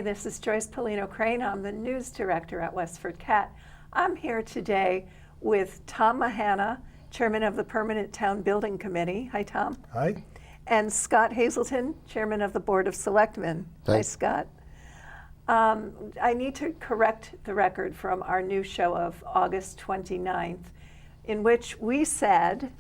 this is Joyce Pellino Crane. I'm the news director at WestfordCAT. I'm here today with Tom Mahanna, chairman of the Permanent Town Building Committee. Hi, Tom. Hi. And Scott Hazelton, chairman of the Board of Selectmen. Hi, Scott. I need to correct the record from our news show of August 29th, in which we said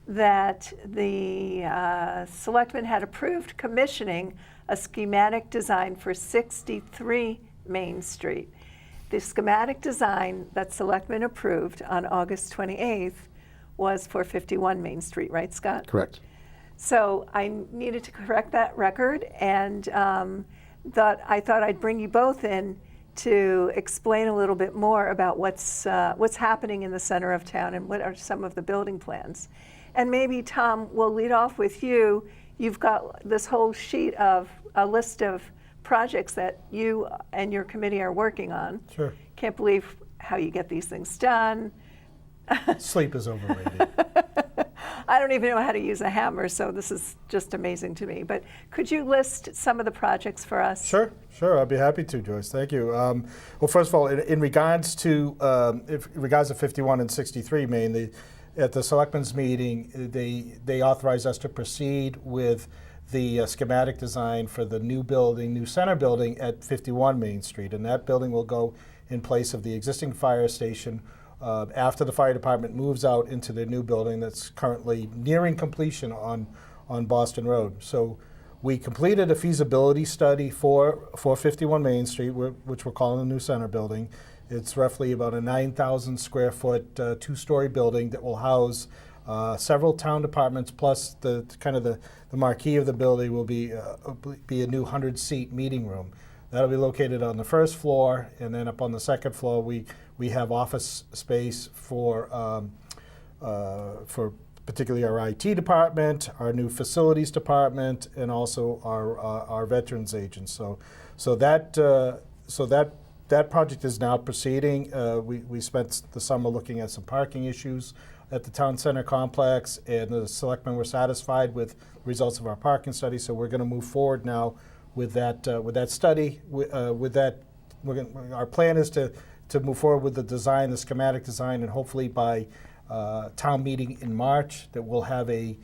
that the Selectmen had approved commissioning a schematic design for 63 Main Street. The schematic design that Selectmen approved on August 28th was for 51 Main Street, right, Scott? Correct. So I needed to correct that record, and I thought I'd bring you both in to explain a little bit more about what's happening in the center of town and what are some of the building plans. And maybe, Tom, we'll lead off with you. You've got this whole sheet of a list of projects that you and your committee are working on. Sure. Can't believe how you get these things done. Sleep is overrated. I don't even know how to use a hammer, so this is just amazing to me. But could you list some of the projects for us? Sure. I'd be happy to, Joyce. Thank you. Well, first of all, in regards to 51 and 63 Main, at the Selectmen's meeting, they authorized us to proceed with the schematic design for the new center building at 51 Main Street, and that building will go in place of the existing fire station after the fire department moves out into the new building that's currently nearing completion on Boston Road. So we completed a feasibility study for 51 Main Street, which we're calling the new center building. It's roughly about a 9,000 square foot, two-story building that will house several town departments, plus the marquee of the building will be a new 100-seat meeting room. That'll be located on the first floor, and then up on the second floor we have office space for particularly our IT department, our new facilities department, and also our veterans agents. So that project is now proceeding. We spent the summer looking at some parking issues at the Town Center complex, and the Selectmen were satisfied with the results of our parking study. So we're going to move forward now with that study. Our plan is to move forward with the design, the schematic design, and hopefully by town meeting in March that we'll have a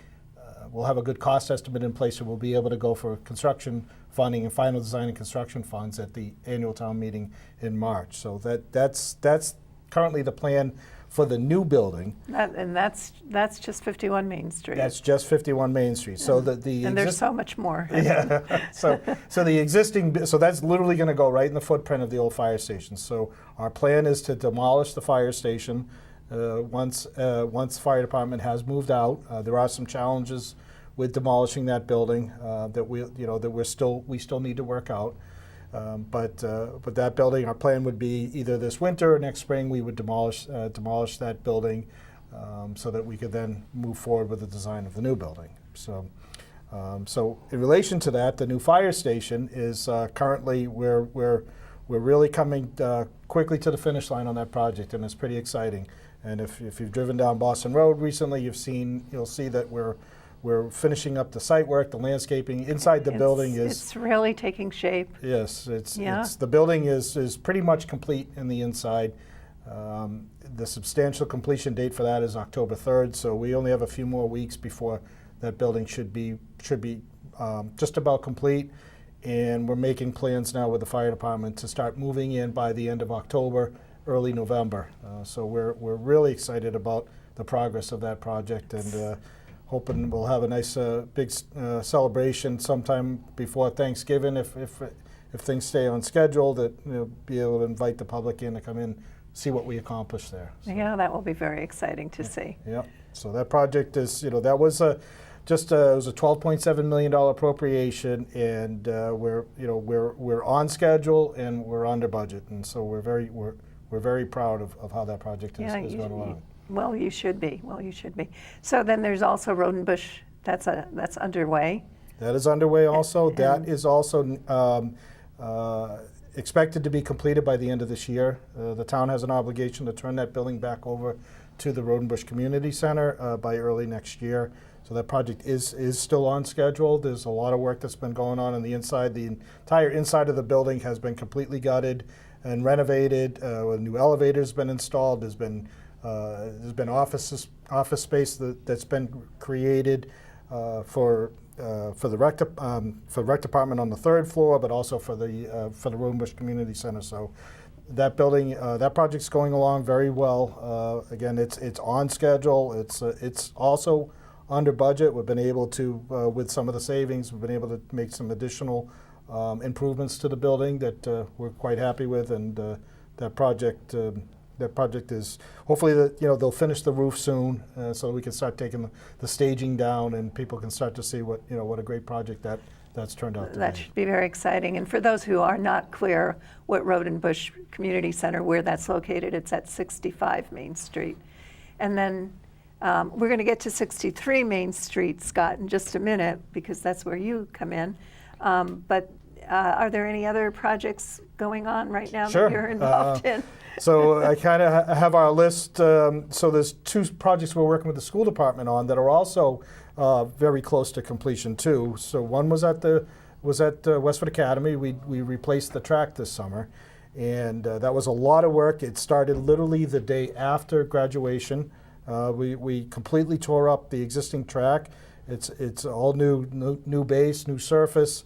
good cost estimate in place, and we'll be able to go for construction funding and final design and construction funds at the annual town meeting in March. So that's currently the plan for the new building. And that's just 51 Main Street. That's just 51 Main Street. So and there's so much more. Yeah. So the existing, so that's literally going to go right in the footprint of the old fire station. So our plan is to demolish the fire station once the fire department has moved out. There are some challenges with demolishing that building that we still need to work out. But that building, our plan would be either this winter or next spring we would demolish that building so that we could then move forward with the design of the new building. So in relation to that, the new fire station is currently we're really coming quickly to the finish line on that project, and it's pretty exciting. And if you've driven down Boston Road recently, you'll see that we're finishing up the site work, the landscaping inside the building is. It's really taking shape. Yes, the building is pretty much complete in the inside. The substantial completion date for that is October 3rd, so we only have a few more weeks before that building should be just about complete. And we're making plans now with the fire department to start moving in by the end of October, early November. So we're really excited about the progress of that project, and hoping we'll have a nice big celebration sometime before Thanksgiving if things stay on schedule, that be able to invite the public in to come in, see what we accomplished there. So, yeah, that will be very exciting to see. Yeah. So that project is, that was it was a $12.7 million appropriation, and we're on schedule and we're under budget, and so we're very proud of how that project is going along. Well, you should be. So then there's also Road and Bush. That's underway. That is underway also. That is also expected to be completed by the end of this year. The town has an obligation to turn that building back over to the Road and Bush Community Center by early next year. So that project is still on schedule. There's a lot of work that's been going on the inside. The entire inside of the building has been completely gutted and renovated. A new elevator's been installed. There's been office space that's been created for the rec department on the 3rd floor, but also for the Rodenbush Community Center. So that building, that project's going along very well. Again, it's on schedule. It's also under budget. We've been able to, with some of the savings, we've been able to make some additional improvements to the building that we're quite happy with, and that project is hopefully they'll finish the roof soon, so we can start taking the staging down, and people can start to see what a great project that's turned out to That be. should be very exciting. And for those who are not clear what Rodenbush Community Center, where that's located, it's at 65 Main Street. And then we're going to get to 63 Main Street, Scott, in just a minute, because that's where you come in. But are there any other projects going on right now Sure. that you're involved in? So I kind of have our list. So there's 2 projects we're working with the school department on that are also very close to completion too. So one was at Westford Academy. We replaced the track this summer, and that was a lot of work. It started literally the day after graduation. We completely tore up the existing track. It's all new base, new surface.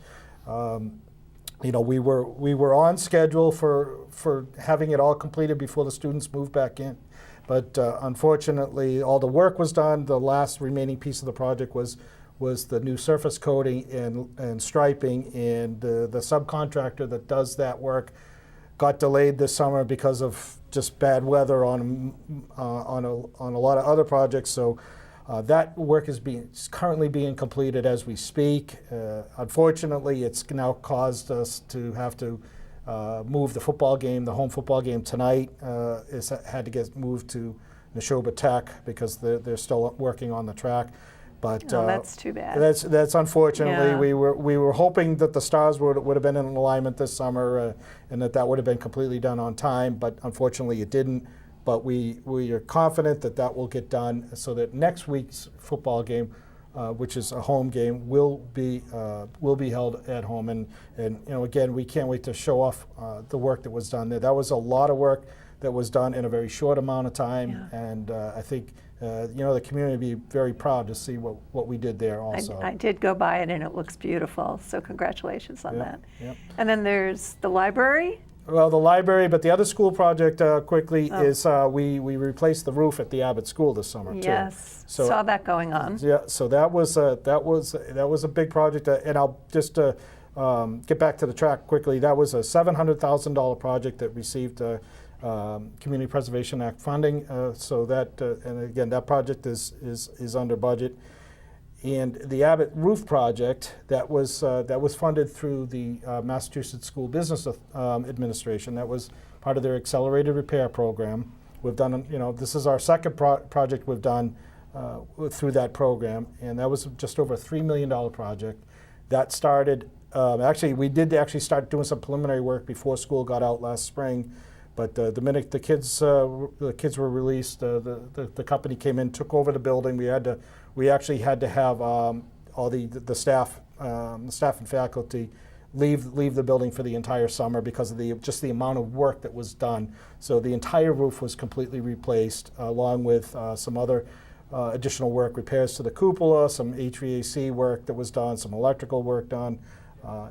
We were on schedule for having it all completed before the students moved back in, but unfortunately, all the work was done. The last remaining piece of the project was the new surface coating and striping, and the subcontractor that does that work got delayed this summer because of just bad weather on a lot of other projects. So that work is currently being completed as we speak. Unfortunately, it's now caused us to have to move the football game. The home football game tonight had to get moved to Neshoba Tech because they're still working on the track. But that's too bad. That's unfortunately. Yeah. We were hoping that the stars would have been in alignment this summer, and that would have been completely done on time. But unfortunately, it didn't. But we are confident that will get done, so that next week's football game, which is a home game, will be held at home. And again, we can't wait to show off the work that was done there. That was a lot of work that was done in a very short amount of time, Yeah. and I think the community would be very proud to see what we did there also. I did go by it, and it looks beautiful, so congratulations on that. Yep. And then there's the library. Well, the library, but the other school project quickly is we replaced the roof at the Abbot school this summer too. Yes, So- saw that going on. Yeah, so that was a big project, and I'll just get back to the track quickly. That was a $700,000 project that received Community Preservation Act funding. So that and again, that project is under budget. And the Abbot roof project that was funded through the Massachusetts School Business Administration. That was part of their accelerated repair program. We've done, this is our second project we've done through that program, and that was just over a $3 million project. That started, actually, we did actually start doing some preliminary work before school got out last spring. But the minute the kids were released, the company came in, took over the building. We actually had to have all the staff and faculty leave the building for the entire summer because of the amount of work that was done. So the entire roof was completely replaced, along with some other additional work, repairs to the cupola, some HVAC work that was done, some electrical work done.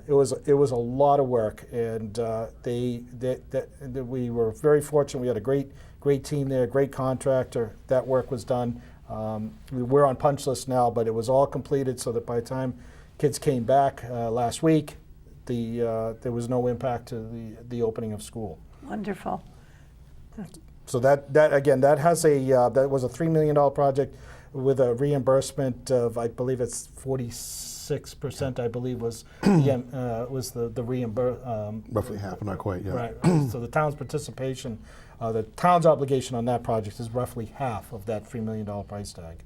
It was a lot of work, and we were very fortunate. We had a great team there, great contractor. That work was done. We're on punch list now, but it was all completed so that by the time kids came back last week, there was no impact to the opening of school. Wonderful. So that was a $3 million project with a reimbursement of, I believe it's 46%. I believe was the reimbursement. Roughly half, but not quite. Yeah. Right. So the town's participation, the town's obligation on that project is roughly half of that $3 million price tag.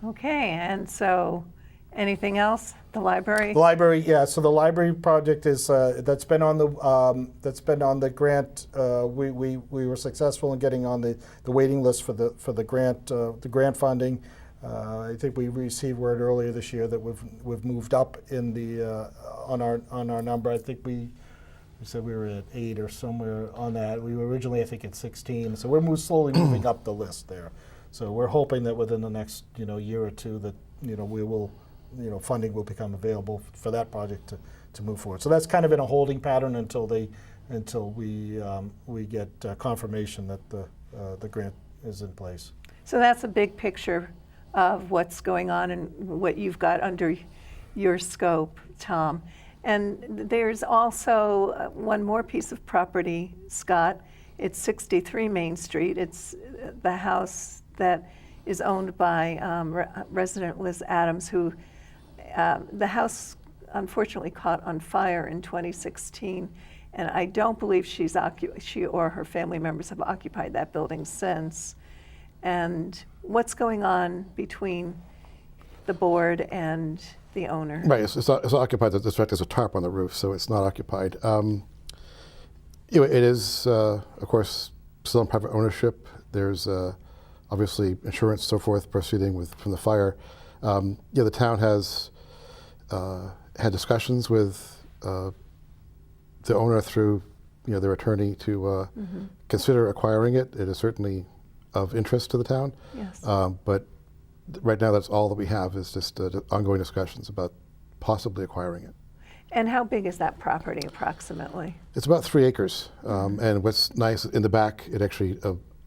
Okay, and so anything else? The library? The library, yeah. So the library project is that's been on the grant. We were successful in getting on the waiting list for the grant funding. I think we received word earlier this year that we've moved up in the on our number. I think we said we were at 8 or somewhere on that. We were originally, I think, at 16. So we're slowly moving up the list there. So we're hoping that within the next year or two that we will funding will become available for that project to move forward. So that's kind of in a holding pattern until we get confirmation that the grant is in place. So that's a big picture of what's going on and what you've got under your scope, Tom. And there's also one more piece of property, Scott. It's 63 Main Street. It's the house that is owned by resident Liz Adams, who the house unfortunately caught on fire in 2016. And I don't believe she or her family members have occupied that building since. And what's going on between the board and the owner? Right, it's occupied. In fact, there's a tarp on the roof, so it's not occupied. It is, of course, still in private ownership. There's obviously insurance, so forth, proceeding from the fire. The town has had discussions with the owner through their attorney to consider acquiring it. It is certainly of interest to the town. Yes. But right now, that's all that we have is just ongoing discussions about possibly acquiring it. And how big is that property approximately? It's about 3 acres. And what's nice, in the back, it actually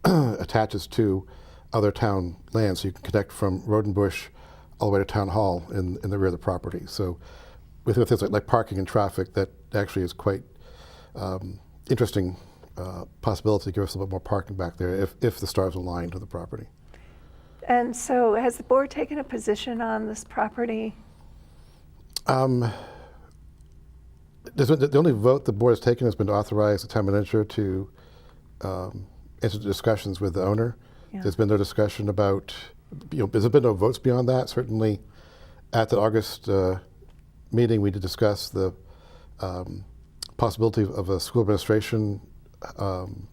attaches to other town land. So you can connect from Road and Bush all the way to Town Hall in the rear of the property. So with things like parking and traffic, that actually is quite interesting possibility to give us a little bit more parking back there if the stars align to the property. And so has the board taken a position on this property? The only vote the board has taken has been to authorize the town manager to enter discussions with the owner. Yeah. There's been no discussion about, there's been no votes beyond that. Certainly at the August meeting, we did discuss the possibility of a school administration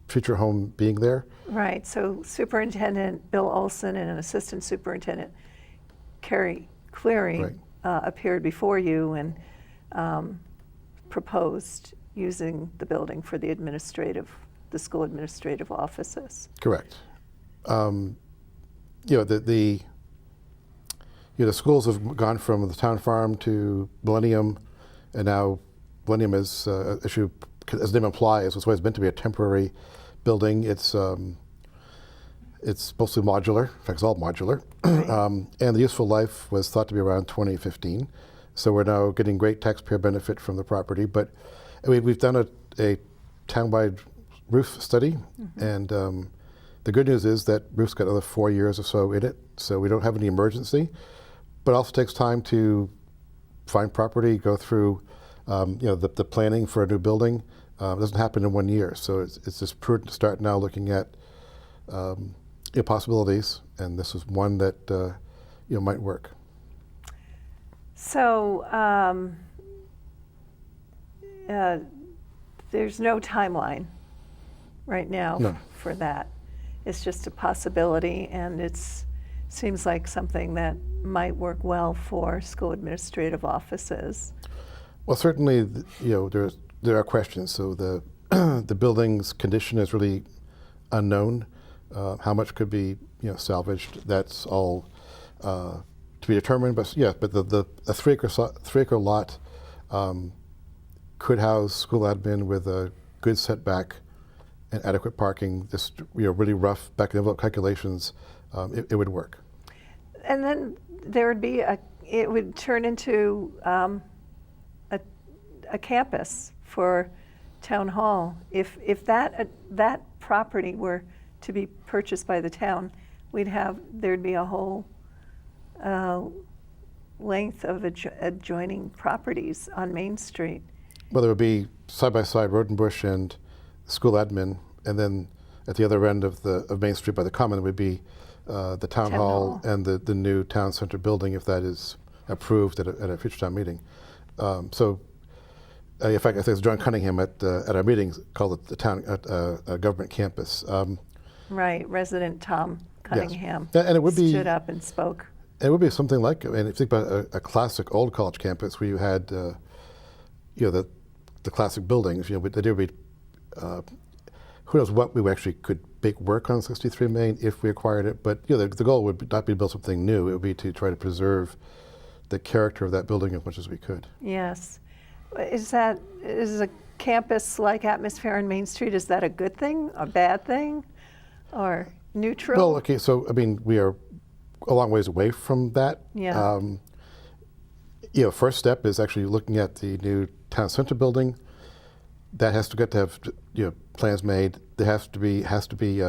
future home being there. Right, so Superintendent Bill Olson and an Assistant Superintendent Carrie Cleary Right. Appeared before you and proposed using the building for the school administrative offices. Correct. The schools have gone from the town farm to Millennium, and now Millennium is issue, as the name implies, it's always meant to be a temporary building. It's mostly modular. In fact, it's all modular. Right. And the useful life was thought to be around 2015. So we're now getting great taxpayer benefit from the property. But we've done a town-wide roof study, and the good news is that roof's got another 4 years or so in it, so we don't have any emergency. But it also takes time to find property, go through the planning for a new building. It doesn't happen in 1 year, so it's just prudent to start now looking at possibilities, and this is one that might work. So there's no timeline right now No. for that. It's just a possibility, and it seems like something that might work well for school administrative offices. Well, certainly, there are questions. So the the building's condition is really unknown. How much could be salvaged? That's all to be determined. But the 3 acre lot could house school admin with a good setback and adequate parking. Just really rough back of the envelope calculations. It would work. And then there would be it would turn into a campus for Town Hall. If that property were to be purchased by the town, there'd be a whole length of adjoining properties on Main Street. Well, there would be side by side Road and Bush and school admin, and then at the other end of Main Street by the Common would be the town hall and the new town center building, if that is approved at a future town meeting. In fact, I think it's John Cunningham at our meetings called it the town government campus. Right, resident Tom Cunningham And it would be stood up and spoke. It would be something like, I mean, if you think about a classic old college campus where you had, the classic buildings, there would be, who knows what we actually could make work on 63 Main if we acquired it, but the goal would not be to build something new, it would be to try to preserve the character of that building as much as we could. Yes. Is a campus like atmosphere on Main Street, is that a good thing, a bad thing, or neutral? Well, okay, so, I mean, we are a long ways away from that. Yeah. First step is actually looking at the new Town Center building. That has to have plans made. There has to be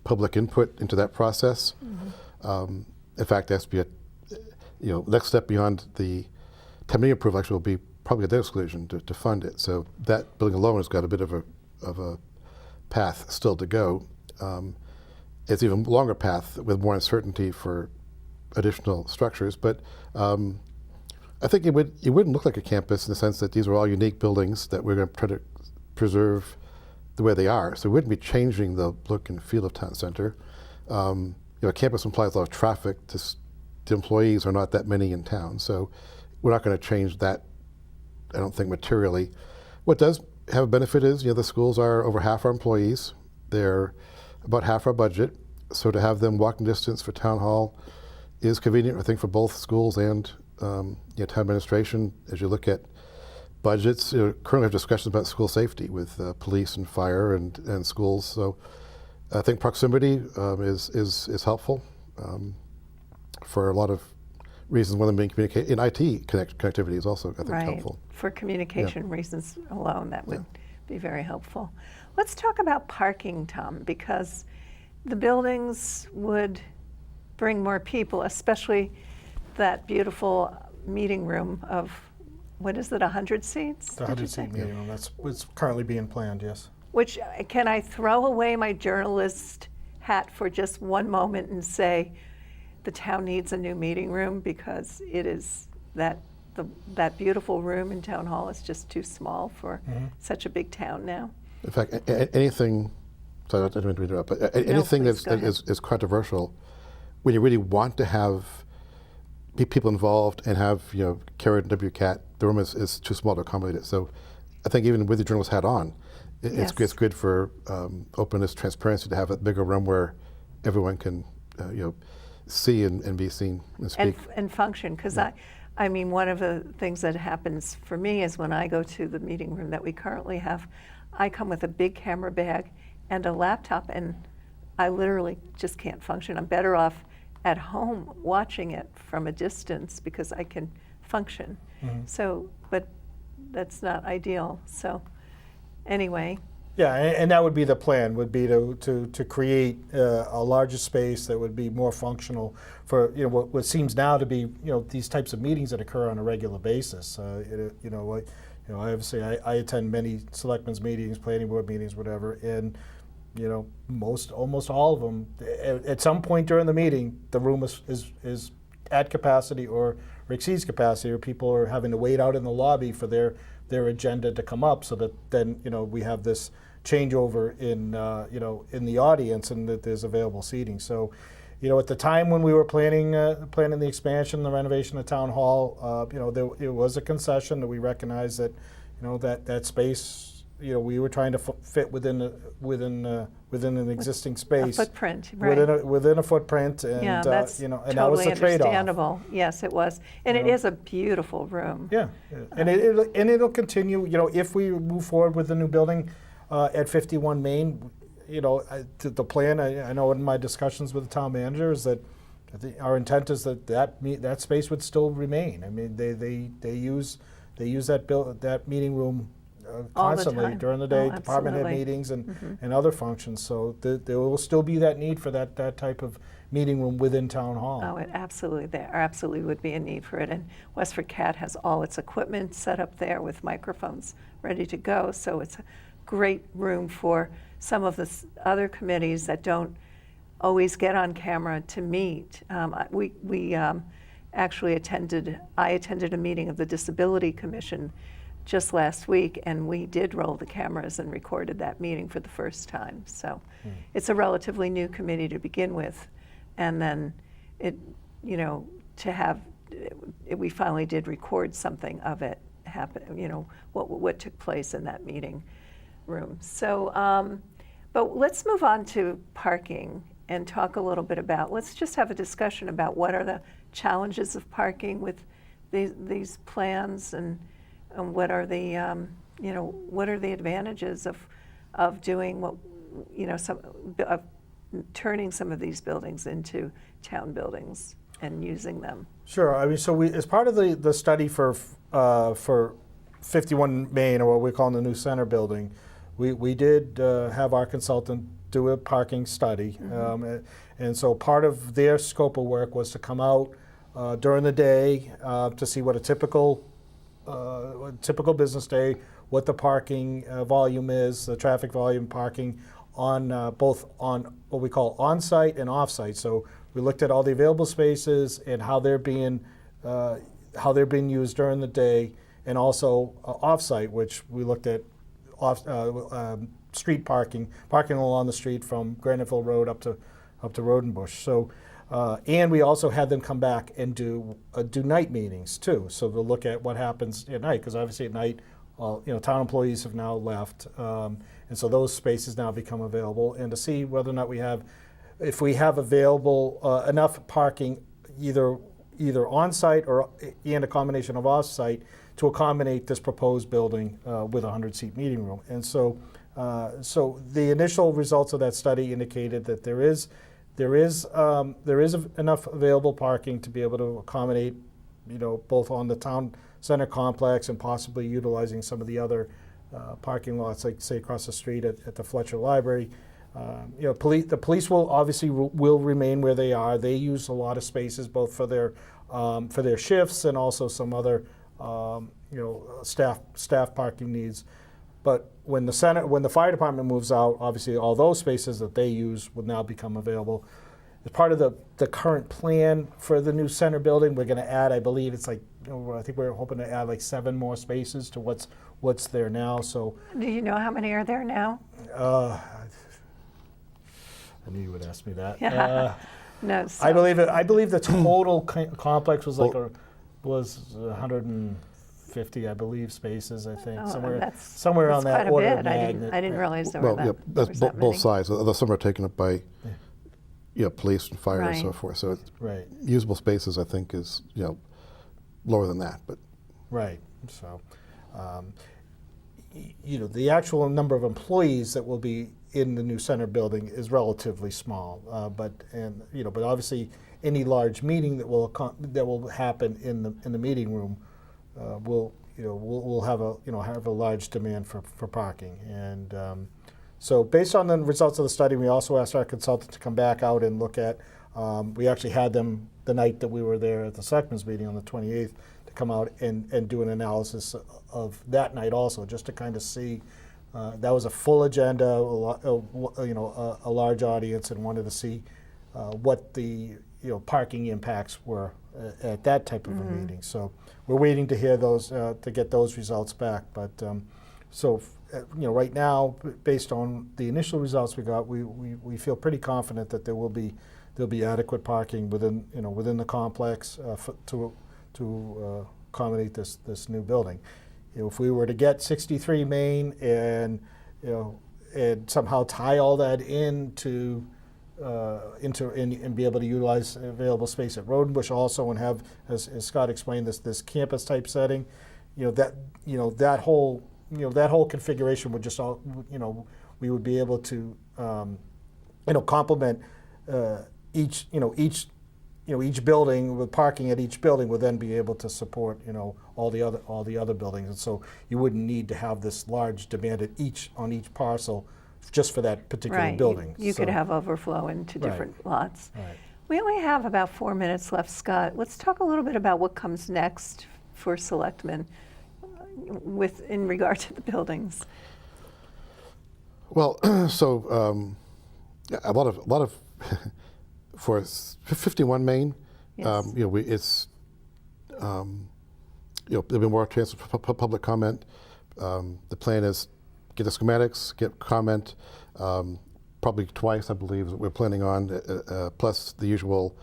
public input into that process. Mm-hmm. In fact, there has to be next step beyond the town meeting approval actually will be probably a debt exclusion to fund it. So that building alone has got a bit of a path still to go. It's even longer path with more uncertainty for additional structures, but I think it wouldn't look like a campus in the sense that these are all unique buildings that we're going to try to preserve the way they are. So we wouldn't be changing the look and feel of Town Center. A campus implies a lot of traffic. The employees are not that many in town, so we're not going to change that, I don't think, materially. What does have a benefit is, the schools are over half our employees. They're about half our budget. So to have them walking distance for town hall is convenient, I think, for both schools and town administration. As you look at budgets, currently have discussions about school safety with police and fire and schools. So I think proximity is helpful for a lot of reasons. One of them being in IT connectivity is also, I think, helpful. For communication reasons alone, that would be very helpful. Let's talk about parking, Tom, because the buildings would bring more people, especially that beautiful meeting room of, what is it, 100 seats? The 100-seat meeting room, that's what's currently being planned, yes. Which, can I throw away my journalist hat for just one moment and say the town needs a new meeting room, because it is that beautiful room in Town Hall is just too small for such a big town now. In fact, anything, sorry, I don't mean to interrupt, but anything that is controversial, when you really want to have people involved and have, carried WCAT, the room is too small to accommodate it. So I think even with the journalist hat on, it's good for openness, transparency, to have a bigger room where everyone can, see and be seen and speak. And function, because I mean, one of the things that happens for me is when I go to the meeting room that we currently have, I come with a big camera bag and a laptop, and I literally just can't function. I'm better off at home watching it from a distance because I can function. Mm-hmm. So, but that's not ideal. So, anyway. Yeah, and that would be the plan, would be to create a larger space that would be more functional for what seems now to be these types of meetings that occur on a regular basis. Obviously I attend many selectmen's meetings, planning board meetings, whatever, and almost all of them at some point during the meeting the room is at capacity or exceeds capacity, or people are having to wait out in the lobby for their agenda to come up, so that then we have this changeover in the audience and that there's available seating. So at the time when we were planning the expansion, the renovation of Town Hall, it was a concession that we recognized that that space, we were trying to fit within an existing space, a footprint, right? Within a footprint, and that's and totally that was the trade-off. Understandable. Yes, it was, and it is a beautiful room. Yeah, and it'll continue. If we move forward with the new building at 51 Main, the plan. I know in my discussions with the town manager is that our intent is that space would still remain. I mean, they use that meeting room constantly during the day, department head meetings and other functions. So there will still be that need for that type of meeting room within Town Hall. Oh, there absolutely would be a need for it. And WestfordCAT has all its equipment set up there with microphones ready to go. So it's a great room for some of the other committees that don't always get on camera to meet. I attended a meeting of the Disability Commission just last week, and we did roll the cameras and recorded that meeting for the first time. So it's a relatively new committee to begin with, and then it, to have, we finally did record something of it happen, what took place in that meeting room. So, but let's move on to parking and talk a little bit about, let's just have a discussion about what are the challenges of parking with these plans, and what are the, what are the advantages of doing what, of turning some of these buildings into town buildings and using them. Sure. I mean, so we, as part of the study for 51 Main, or what we're calling the new center building, we did have our consultant do a parking study. And so part of their scope of work was to come out during the day to see what a typical business day, what the parking volume is, the traffic volume parking on both on what we call on-site and off-site. So we looked at all the available spaces and how they're being used during the day, and also off-site, which we looked at street parking along the street from Graniteville Road up to Rodenbush. So, and we also had them come back and do night meetings too. So to look at what happens at night, because obviously at night, town employees have now left, and so those spaces now become available, and to see whether or not if we have available enough parking, either on-site and a combination of off-site, to accommodate this proposed building with a 100-seat meeting room. And so, so the initial results of that study indicated that there is enough available parking to be able to accommodate, both on the town center complex and possibly utilizing some of the other parking lots, like say across the street at the Fletcher Library. The police will obviously will remain where they are. They use a lot of spaces both for their shifts and also some other staff parking needs. But when the fire department moves out, obviously all those spaces that they use will now become available. As part of the current plan for the new center building, we're going to add, I believe it's like, I think we're hoping to add like 7 more spaces to what's there now. So, do you know how many are there now? I knew you would ask me that. Yeah. No. So. I believe the total complex was was 150, I believe, spaces. I think somewhere around that quite order a of bit. magnitude. I didn't realize there were that. That's that both many. sides. Although some are taken up by police and fire and so Right. forth. So Right. usable spaces, I think, is lower than that. But Right. So, the actual number of employees that will be in the new center building is relatively small. But obviously any large meeting that will happen in the meeting room will have a large demand for parking. And so based on the results of the study, we also asked our consultant to come back out and look at. We actually had them the night that we were there at the Selectmen's meeting on the 28th to come out and do an analysis of that night also, just to kind of see. That was a full agenda, a large audience, and wanted to see what the parking impacts were at that type of a meeting. So we're waiting to hear those to get those results back. But right now, based on the initial results we got, we feel pretty confident that there'll be adequate parking within the complex to accommodate this new building. If we were to get 63 Main and somehow tie all that into and be able to utilize available space at Rodenbush also, and have, as Scott explained, this campus type setting, that whole configuration would just all we would be able to complement each building with parking at each building would then be able to support all the other buildings, and so you wouldn't need to have this large demand on each parcel just for that particular building. You could have overflow into different lots. Right. We only have about 4 minutes left, Scott. Let's talk a little bit about what comes next for Selectmen in regard to the buildings. well, so a lot of for 51 Main, Yes. it's there'll be more chance for public comment. The plan is get the schematics, get comment, probably twice, I believe, that we're planning on, plus the usual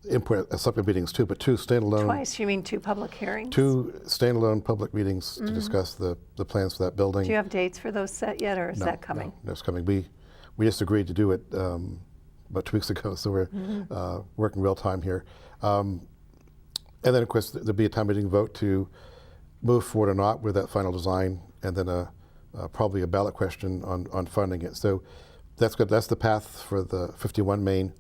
input at subcommittee meetings too, but two standalone. Twice, you mean 2 public hearings? 2 standalone public meetings to discuss the plans for that building. Do you have dates for those set yet, or is No, that coming? No, that's coming. We just agreed to do it about 2 weeks ago, so we're working real time here. And then, of course, there'll be a town meeting vote to move forward or not with that final design, and then probably a ballot question on funding it. So that's good. That's the path for the 51 Main.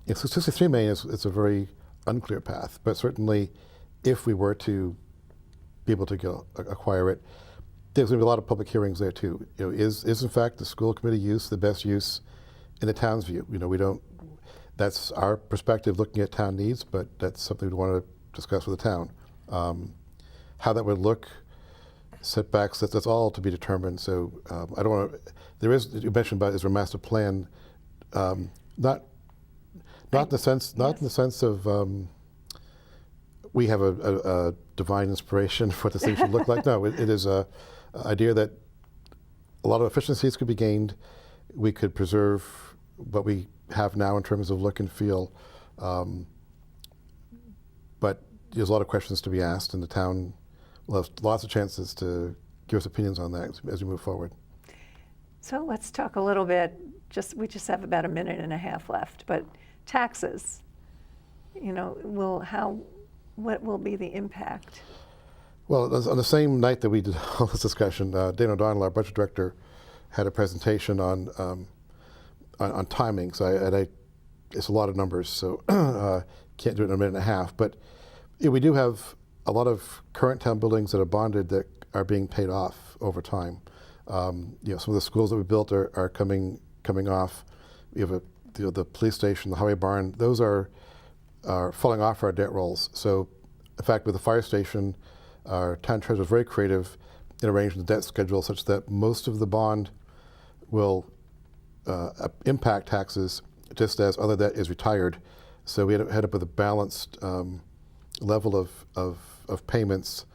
63 Main it's a very unclear path, but certainly if we were to be able to acquire it, there's going to be a lot of public hearings there too. You know, is in fact the school committee use the best use in the town's view? You know, we don't. That's our perspective looking at town needs, but that's something we want to discuss with the town. How that would look, setbacks, that's all to be determined. So I don't want to. There is, you mentioned about, is there a master plan? Not in the sense of we have a divine inspiration for what this thing should look like. No, it is a idea that a lot of efficiencies could be gained. We could preserve what we have now in terms of look and feel, but there's a lot of questions to be asked, and the town will have lots of chances to give us opinions on that as we move forward. So let's talk a little bit. We just have about a minute and a half left, but taxes. You know, what will be the impact? Well, on the same night that we did all this discussion, Dana O'Donnell, our budget director, had a presentation on timing. So it's a lot of numbers, so can't do it in a minute and a half. But we do have a lot of current town buildings that are bonded that are being paid off over time. Some of the schools that we built are coming off. We have the police station, the highway barn. Those are falling off our debt rolls. So, in fact, with the fire station, our town treasurer was very creative in arranging the debt schedule such that most of the bond will impact taxes just as other debt is retired. So we had up with a balanced level of payments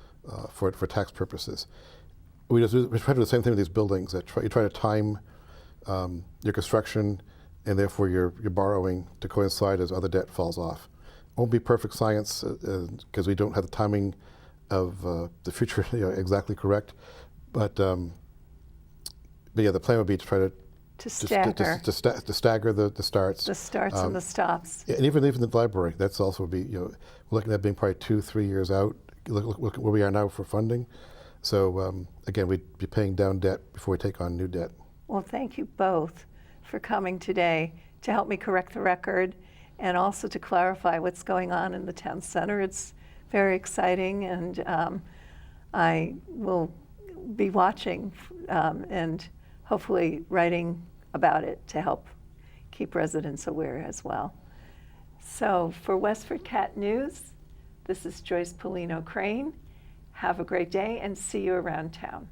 for tax purposes. We try to do the same thing with these buildings. You try to time your construction and therefore your borrowing to coincide as other debt falls off. It won't be perfect science because we don't have the timing of the future exactly correct, but yeah, the plan would be to try to stagger the starts. The starts and the stops. And even the library, that's also be, we're looking at being probably 2-3 years out. Look where we are now for funding. So again, we'd be paying down debt before we take on new debt. Well, thank you both for coming today to help me correct the record and also to clarify what's going on in the town center. It's very exciting, and I will be watching and hopefully writing about it to help keep residents aware as well. So for WestfordCAT News, this is Joyce Pellino Crane. Have a great day and see you around town.